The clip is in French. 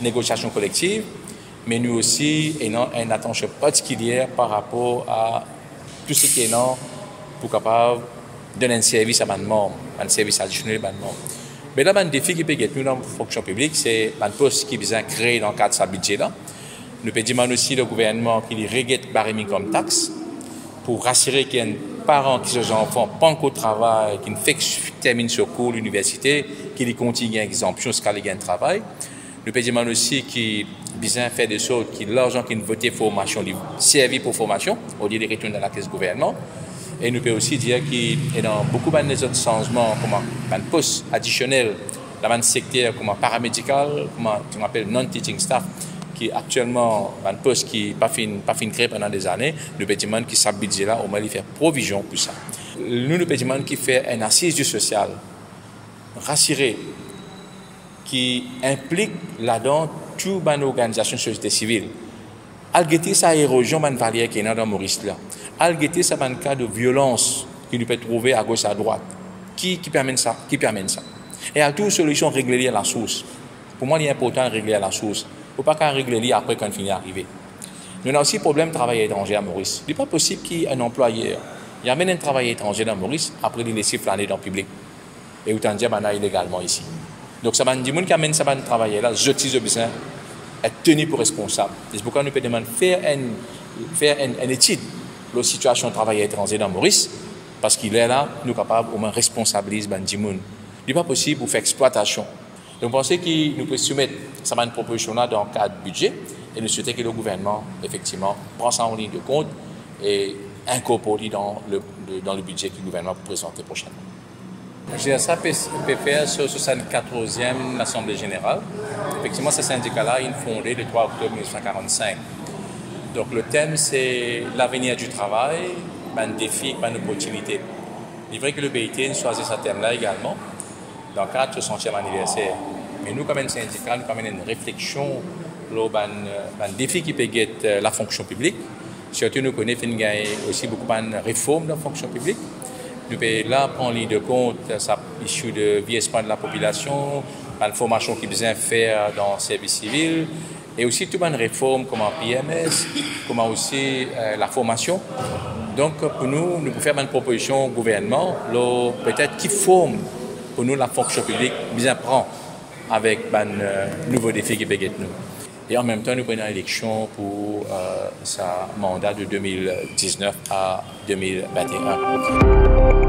négociation collective, mais nous aussi ayons une attention particulière par rapport à tout ce qui est là pour capable donner un service à nos membres, un service additionnel à nos membres. Mais là, un défi qui peut être nous dans la fonction publique, c'est un poste qui vient créer dans le cadre de ce budget-là. Nous pouvons demander aussi au gouvernement qu'il regrette barème comme taxe pour rassurer qu'il y a un parent qui sont enfants pas encore travail, qui ne fait que terminer ce cours l'université, qui continue une exemption ce qu'il y a un travail. Nous pouvons demander aussi qu'il besoin faire des choses, que l'argent qui est voté formation, servi pour formation, au lieu de retourner dans la caisse du gouvernement. Et nous pouvons aussi dire qu'il y a beaucoup d'autres changements, comme un poste additionnel dans un secteur comme paramédical, comme on appelle non-teaching staff, qui est actuellement un poste qui n'est pas fin créé pendant des années. Nous pouvons demander qu'il s'est budget là, au moins il fait provision pour ça. Nous pouvons demander qu'il fait une assise du social, rassuré, qui implique là-dedans toute une organisation de société civile. Algueter sa érosion de valeur qui est dans Maurice là. Algueter ça un cas de violence que nous pouvons trouver à gauche à droite. Qui permet ça? Qui permet ça? Et à toute solution régler à la source. Pour moi, il est important de régler à la source. Il ne faut pas qu'on règle après quand il finit d'arriver. Nous avons aussi le problème de travail étranger à Maurice. Il n'est pas possible qu'il y ait un employeur. Il amène un travail étranger dans Maurice après il laisse flâner dans le public. Et autant dire qu'il illégalement ici. Donc ça va dire que qui amène ça va travailler là, je dis besoin être tenu pour responsable. C'est pourquoi nous pouvons demander faire une étude de la situation de travail étranger dans Maurice, parce qu'il est là, nous sommes capables au moins responsabiliser les gens. Il n'est pas possible pour faire exploitation. Donc, pensons que nous pouvons soumettre cette proposition-là dans le cadre du budget et nous souhaitons que le gouvernement, effectivement, prend ça en ligne de compte et incorpore dans le budget que le gouvernement peut présenter prochainement. GSA peut faire sur 74e l'Assemblée générale. Effectivement, ce syndicat-là est fondé le 3 octobre 1945. Donc, le thème, c'est l'avenir du travail, un défi, une opportunité. Il est vrai que le BIT choisit ce thème-là également dans le cadre de son 60e anniversaire. Mais nous, comme un syndicat, nous avons une réflexion sur un défi qui peut être la fonction publique. Surtout, nous connaissons aussi beaucoup de réformes dans la fonction publique. Nous pouvons là prendre en de compte ça issue de vieillissement de la population, la formation qui besoin faire dans le service civil, et aussi toute une réforme comme en PMS, comme aussi la formation. Donc, pour nous pouvons faire une proposition au gouvernement, peut-être qui forme pour nous la fonction publique, bien prend avec un nouveau défi qui peut être nous. Et en même temps, nous prenons l'élection pour sa mandat de 2019 à 2021.